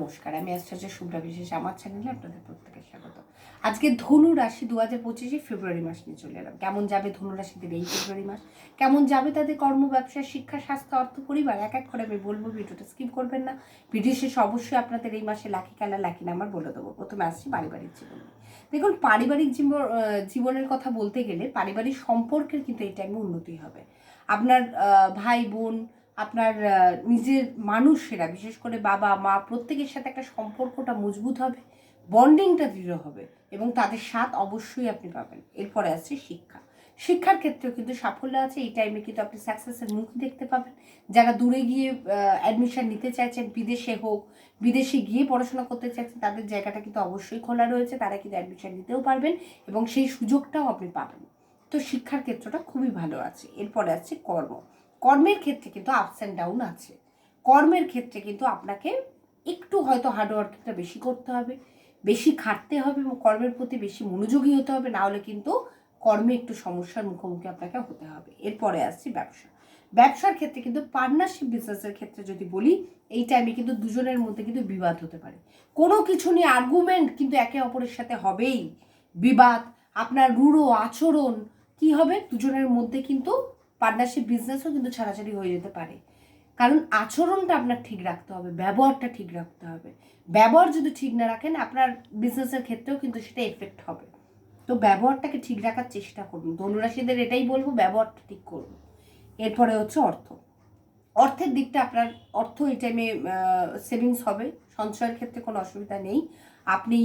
নমস্কার, আমি আশ্চর্য শুভ্রা বিশেষ আমার চ্যানেলে আপনাদের প্রত্যেকের স্বাগত। আজকে ধনু রাশি 2025 ফেব্রুয়ারি মাস নিয়ে চলে এলাম। কেমন যাবে ধনু রাশিদের এই ফেব্রুয়ারি মাস, কেমন যাবে তাদের কর্ম, ব্যবসা, শিক্ষা, স্বাস্থ্য, অর্থ, পরিবার, এক এক করে আমি বলবো। ভিডিওটা স্কিপ করবেন না। ভিডিও শেষে অবশ্যই আপনাদের এই মাসে লাকি কালার, লাকি নাম্বার বলে দেবো। প্রথমে আসছি পারিবারিক জীবনে। দেখুন, পারিবারিক জীবনের কথা বলতে গেলে পারিবারিক সম্পর্কের কিন্তু এই টাইমে উন্নতি হবে। আপনার ভাই বোন, আপনার নিজের মানুষেরা, বিশেষ করে বাবা মা, প্রত্যেকের সাথে একটা সম্পর্কটা মজবুত হবে, বন্ডিংটা দৃঢ় হবে এবং তাদের সাথ অবশ্যই আপনি পাবেন। এরপরে আসছে শিক্ষা। শিক্ষার ক্ষেত্রেও কিন্তু সাফল্য আছে। এই টাইমে কিন্তু আপনি সাকসেসের মুখ দেখতে পাবেন। যারা দূরে গিয়ে অ্যাডমিশন নিতে চাইছেন, বিদেশে হোক, বিদেশে গিয়ে পড়াশোনা করতে চাইছেন, তাদের জায়গাটা কিন্তু অবশ্যই খোলা রয়েছে। তারা কিন্তু অ্যাডমিশন নিতেও পারবেন এবং সেই সুযোগটাও আপনি পাবেন। তো শিক্ষার ক্ষেত্রটা খুবই ভালো আছে। এরপরে আছে কর্ম। কর্মের ক্ষেত্রে কিন্তু আপস অ্যান্ড ডাউন আছে। কর্মের ক্ষেত্রে কিন্তু আপনাকে একটু হয়তো হার্ডওয়ার্কটা বেশি করতে হবে, বেশি খাটতে হবে এবং কর্মের প্রতি বেশি মনোযোগী হতে হবে, না হলে কিন্তু কর্মে একটু সমস্যার মুখোমুখি আপনাকে হতে হবে। এরপরে আসছি ব্যবসা। ব্যবসার ক্ষেত্রে কিন্তু পার্টনারশিপ বিজনেসের ক্ষেত্রে যদি বলি, এই টাইমে কিন্তু দুজনের মধ্যে কিন্তু বিবাদ হতে পারে। কোনো কিছু নিয়ে আর্গুমেন্ট কিন্তু একে অপরের সাথে হবেই। বিবাদ, আপনার রূঢ় আচরণ কি হবে, দুজনের মধ্যে কিন্তু পার্টনারশিপ বিজনেসও কিন্তু ছাড়াছাড়ি হয়ে যেতে পারে। কারণ আচরণটা আপনার ঠিক রাখতে হবে, ব্যবহারটা ঠিক রাখতে হবে। ব্যবহার যদি ঠিক না রাখেন, আপনার বিজনেসের ক্ষেত্রেও কিন্তু সেটা এফেক্ট হবে। তো ব্যবহারটাকে ঠিক রাখার চেষ্টা করুন। ধনুরাশিদের এটাই বলবো, ব্যবহারটা ঠিক করুন। এরপরে হচ্ছে অর্থ। অর্থের দিকটা আপনার অর্থ এই টাইমে সেভিংস হবে, সঞ্চয়ের ক্ষেত্রে কোনো অসুবিধা নেই। আপনি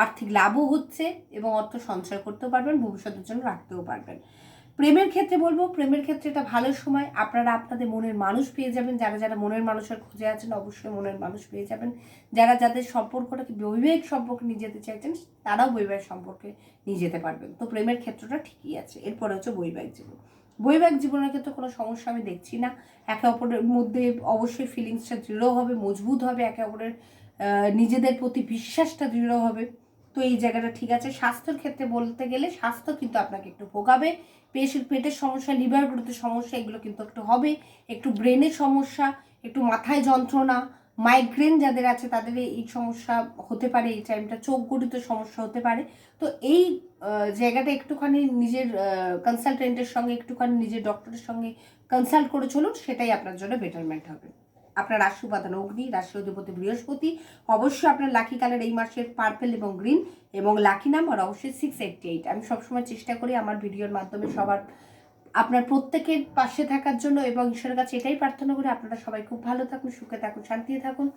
আর্থিক লাভও হচ্ছে এবং অর্থ সঞ্চয় করতেও পারবেন, ভবিষ্যতের জন্য রাখতেও পারবেন। প্রেমের ক্ষেত্রে বলবো, প্রেমের ক্ষেত্রে এটা ভালো সময়। আপনারা আপনাদের মনের মানুষ পেয়ে যাবেন। যারা যারা মনের মানুষের খোঁজে আছেন, অবশ্যই মনের মানুষ পেয়ে যাবেন। যারা যাদের সম্পর্কটাকে বৈবাহিক সম্পর্কে নিয়ে যেতে চাইছেন, তারাও বৈবাহিক সম্পর্কে নিয়ে যেতে পারবেন। তো প্রেমের ক্ষেত্রটা ঠিকই আছে। এরপরে হচ্ছে বৈবাহিক জীবন। বৈবাহিক জীবনের ক্ষেত্রে কোনো সমস্যা আমি দেখছি না। একে অপরের মধ্যে অবশ্যই ফিলিংসটা দৃঢ় হবে, মজবুত হবে, একে অপরের নিজেদের প্রতি বিশ্বাসটা দৃঢ় হবে। তো এই জায়গাটা ঠিক আছে। স্বাস্থ্যের ক্ষেত্রে বলতে গেলে স্বাস্থ্য কিন্তু আপনাকে একটু ভোগাবে। পেটের সমস্যা, লিভারগুলোতে সমস্যা, এগুলো কিন্তু একটু হবে। একটু ব্রেনের সমস্যা, একটু মাথায় যন্ত্রণা, মাইগ্রেন যাদের আছে তাদের এই সমস্যা হতে পারে। এই টাইমটা চোখ গঠিত সমস্যা হতে পারে। তো এই জায়গাটা একটুখানি নিজের কনসালটেন্টের সঙ্গে, একটুখানি নিজের ডক্টরের সঙ্গে কনসাল্ট করে চলুন, সেটাই আপনার জন্য বেটারমেন্ট হবে। আপনার রাশি উপাদান অগ্নি, রাশি অধিপতি বৃহস্পতি। অবশ্যই আপনার লাকি কালার এই মাসের পার্পেল এবং গ্রিন এবং লাকি নাম্বার অবশ্যই 688। আমি সবসময় চেষ্টা করি আমার ভিডিওর মাধ্যমে সবার আপনার প্রত্যেকের পাশে থাকার জন্য এবং ঈশ্বরের কাছে এটাই প্রার্থনা করি আপনারা সবাই খুব ভালো থাকুন, সুখে থাকুন, শান্তিতে থাকুন।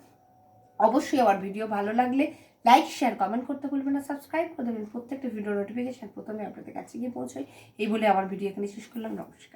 অবশ্যই আমার ভিডিও ভালো লাগলে লাইক, শেয়ার, কমেন্ট করতে ভুলবেন না, সাবস্ক্রাইব করে দেবেন। প্রত্যেকটা ভিডিও নোটিফিকেশন প্রথমে আপনাদের কাছে গিয়ে পৌঁছয়। এই বলে আমার ভিডিও এখানে শেষ করলাম। নমস্কার।